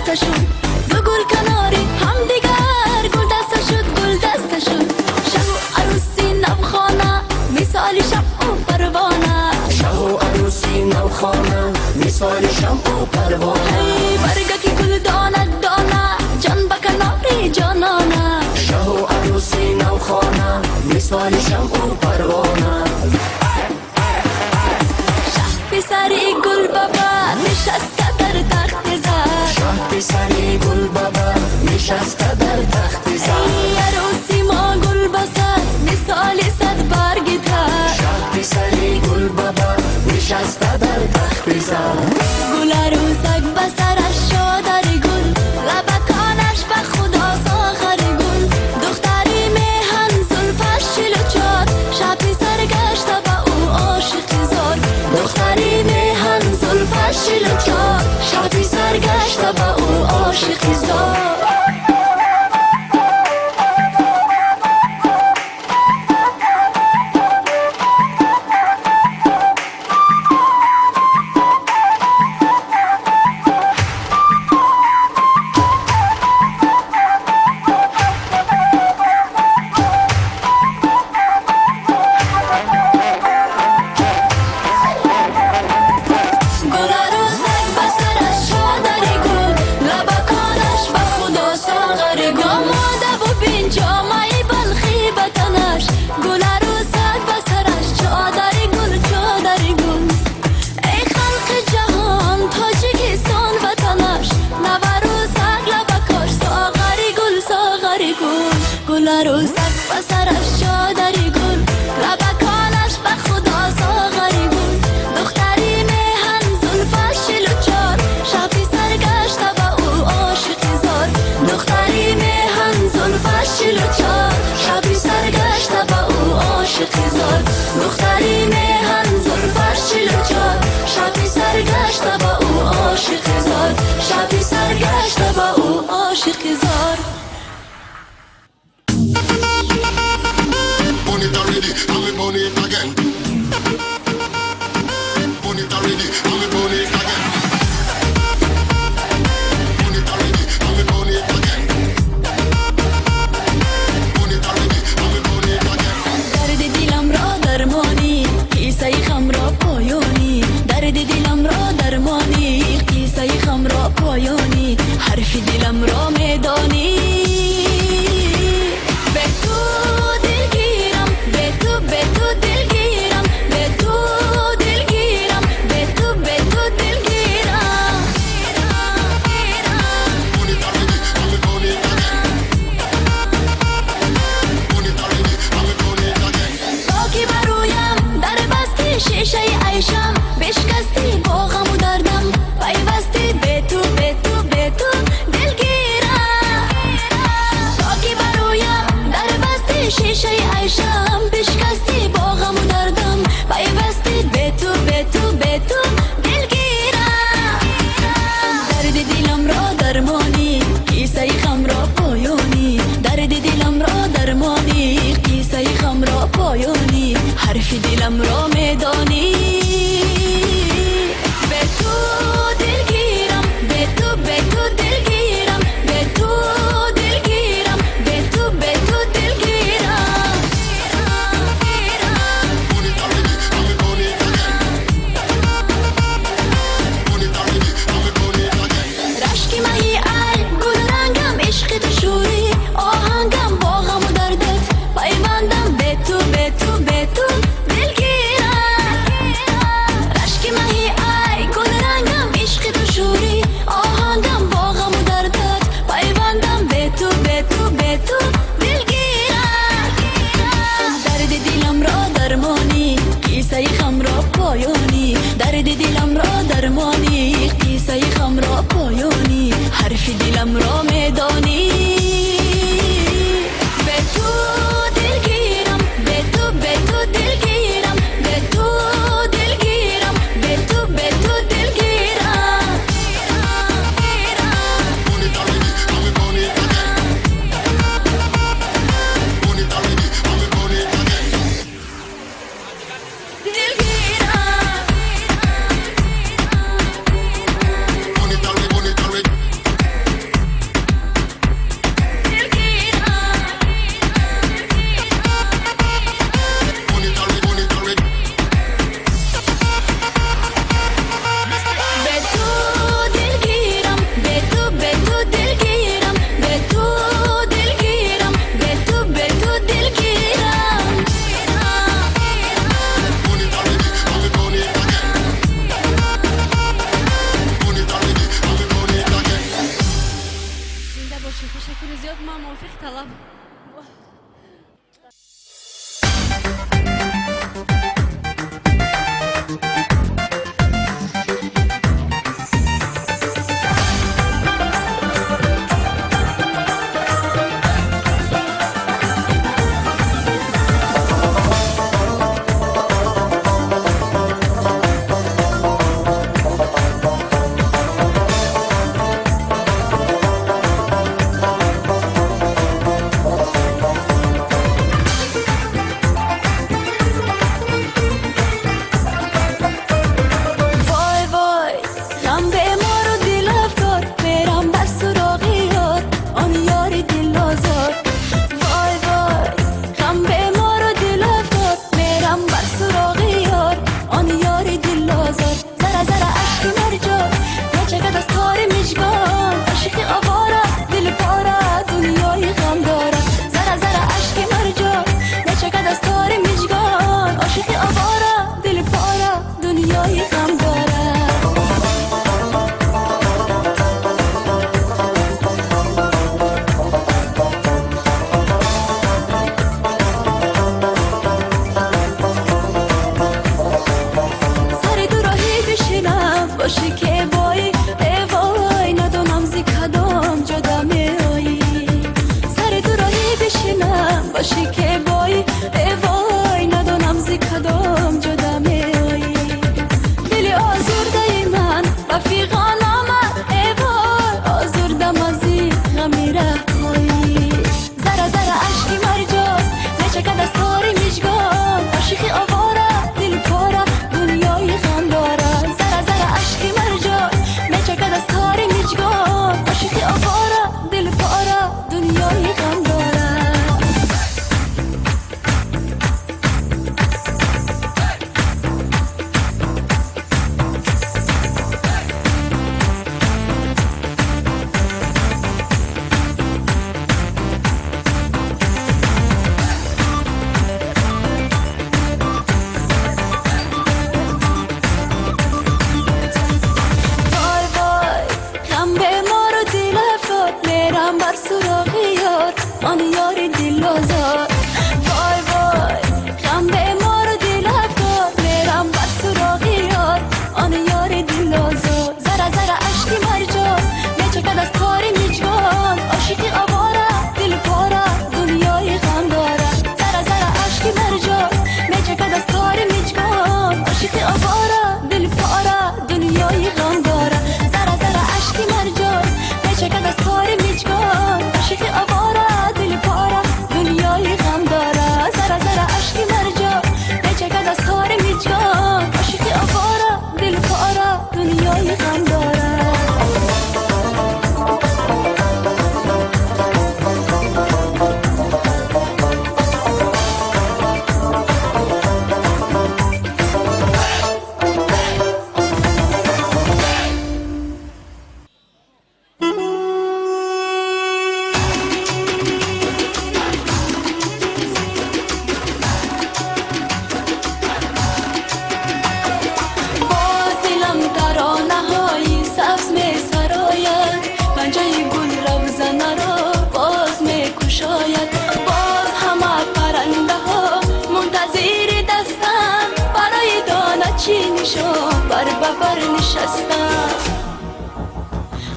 دستشون دو گل کناری هم دیگر گل دستشون گل دستشون شب و عروسی نوخانه مثال شمع و پروانه شب و عروسی نوخانه مثال شمع و پروانه ای برگکی گل دانه دانه جان با کناری جانانه شب و عروسی نوخانه مثال شمع و پروانه پسری گل بابا نشسته در تخت زر شه پسری گل بابا نشسته در تخت زر ای عروسی ما گل بسر مثال صد برگ تر شه پسری گل بابا نشسته در تخت زر گل عروسک بسرش شادر گل لبکانش به خدا ساخر گل دختری میهن زلفش شل و چار شه پسر گشته به او عاشق زار دختری میهن زلفش شل و چار شه پسر گشته به او عاشق زار عروسک بسرش شادری گل لبکانش به خدا ساغری گل دختری میهن زلفش شل و چار شه پسر گشته به او عاشق زار دختری میهن زلفش شل و چار شه پسر گشته به او عاشق زار دختری میهن زلفش شل و چار شه پسر گشته به او عاشق زار شه پسر گشته به او عاشق زار Burn it already, and we burn it again. Burn it already, and we burn it again. Burn it already, and we burn it again. Burn it already, and we burn it again. درد دلم را درمانی قصه خم را پایانی درد دلم را درمانی قصه خم را پایانی حرف دلم را میدانی شیشه عیشم بشکستی با غم و دردم پیوستی به تو به تو به تو دلگیرم خاکی برایم در بستی شیشه عیشم بشکستی با غم و دردم پیوستی به تو به تو به تو دلگیرم درد دلم را درمانی قصه خم را پایانی درد دلم را درمانی قصه خم را پایانی حرف دلم را میدانی به تو دلگیرم به تو به تو دلگیرم به تو دلگیرم به تو به تو دلگیرم Burn it already, and we burn it again. Burn it already, and we burn it again. رشک مهی ای گل رنگم عشق تو شوری آهنگم با غم و دردت پیوندم به تو به تو به تو دلگیرم رشک مهی ای گل رنگم عشق تو شوری آهنگم با غم و دردت پیوندم به تو به تو به تو دلگیرم درد دلم را درمانی قصه خم را پایانی درد دلم را درمانی قصه خم را پایانی حرف دلم را میدانی به تو دلگیرم به تو به تو دلگیرم به تو دلگیرم به تو به تو دلگیرم Burn it already, and we burn it again. Burn it already, and we burn it again. دلگیرم Burn it already, burn it already. جواب ما موافق طلب.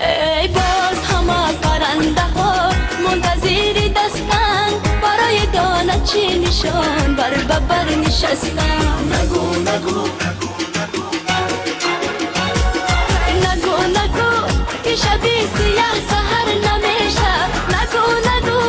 ای باز همه پرنده ها منتظر دستن برای دانه چی نشان بر ببر نشستن. نگو نگو نگو نگو که شبی سیاه سهر نمیشه. نگو نگو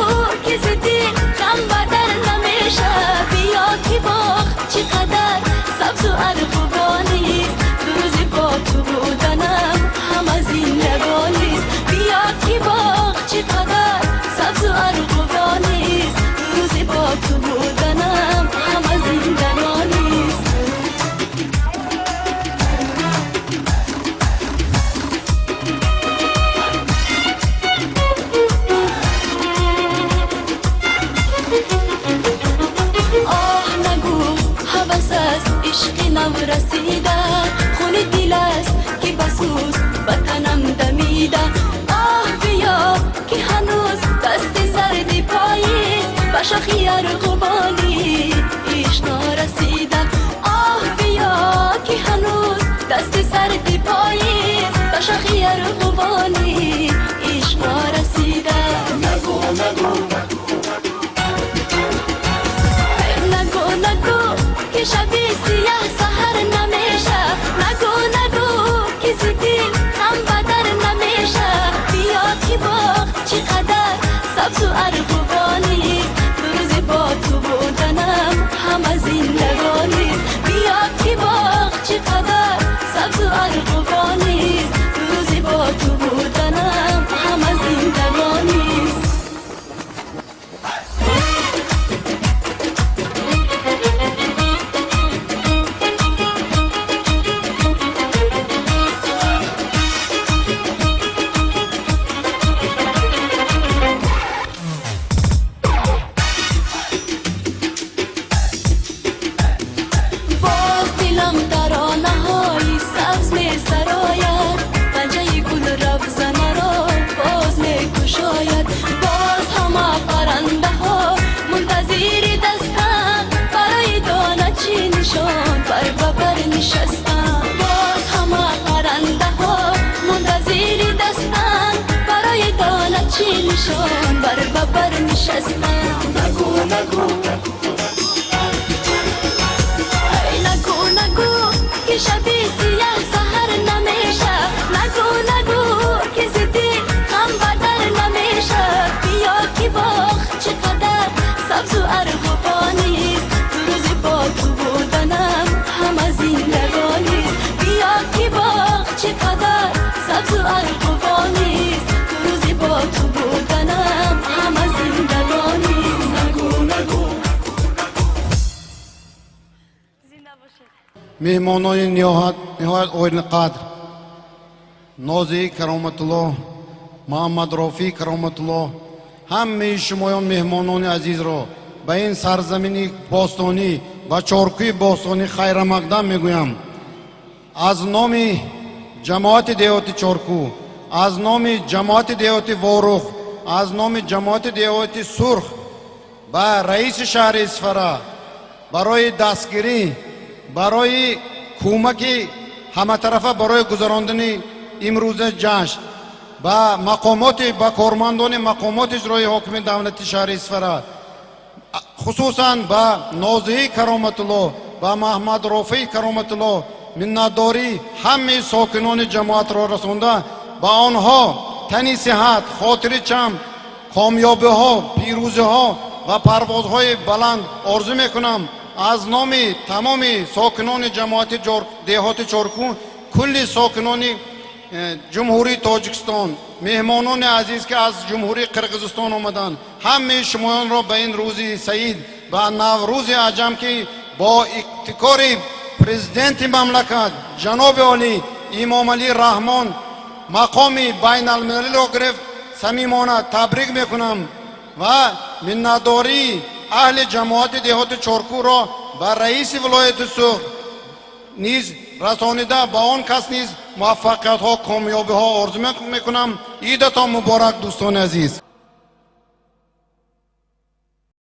که زدی غم بدر نمیشه. بیا که باغ چقدر سبز و ارغوانیست روزی با تو بودنم هم از این لبانیست. بیا که باغ چقدر سبز و ارغوانیست روزی با تو بودنم هم از این لبانیست. با شاخی ارغوانی عشق نرسیدم. آه بیا که هنوز دستی سردی پاییز با شاخی ارغوانی عشق نرسیدم. نگو که شبی سیاه سحر نمیشه. نگو که زیدی هم بدر نمیشه. بیا که باغ چقدر سبز و ارغوانی روز با تو بودنم همه زندگانی. بیا که باغ چقدر سبز و ارغوانی روز با تو بودنم همه زندگانی. نشان بر ببر نشستم. نگو نگو که شبی سیاه سحر نمیشه. نگو که زیدی هم بدر نمیشه. بیا که باغ چقدر سبز و ارغوانی روز با تو بودنم همه زندگانی. بیا که باغ چقدر سبز و ارغوانی روز با تو بودنم همه زندگانی. نگو مهمانان نهایت اویل قدر نازی کرامتالله، محمد رافی کرامتالله، همه شمایان مهمانان عزیز را به این سرزمین باستانی و چارکوی باستانی خیر مقدم میگویم. از نام جماعت دیهات چارکو، از نام جماعت دیهات وارخ، از نام جماعت دیهات سرخ و رئیس شهر اصفهان برای دستگیری، برای کمک همه طرفه برای گذراندن امروز جشن با مقامات با کارمندان مقامات اجرایی حاکم دولت شهر اصفهان، خصوصا با نازی کرامتالله و محمد رافی کرامتالله منتداری همه ساکنان جماعت را رسانده. با آنها تنی صحت، خاطر چم، کامیابی ها، پیروزی ها و پروازهای بلند آرزو میکنم. از نام تمام ساکنان جماعت دیهات چارکو، کل ساکنان جمهوری تاجیکستان، مهمانان عزیز که از جمهوری قرقیزستان آمدند، همه شمایان را به این روزی سعید و نوروز عجم که با ابتکار پرزیدنت مملکت جناب عالی امام علی رحمان مقام بین المللی را گرفت، صمیمانه تبریک میکنم و منتداری اهل جماعت دیهات چارکو را و رئیس ولایت سوخت نیز رسانیده با آن کس نیز موفقیت ها، کامیابی ها آرزو میکنم. عیدتان مبارک دوستان عزیز.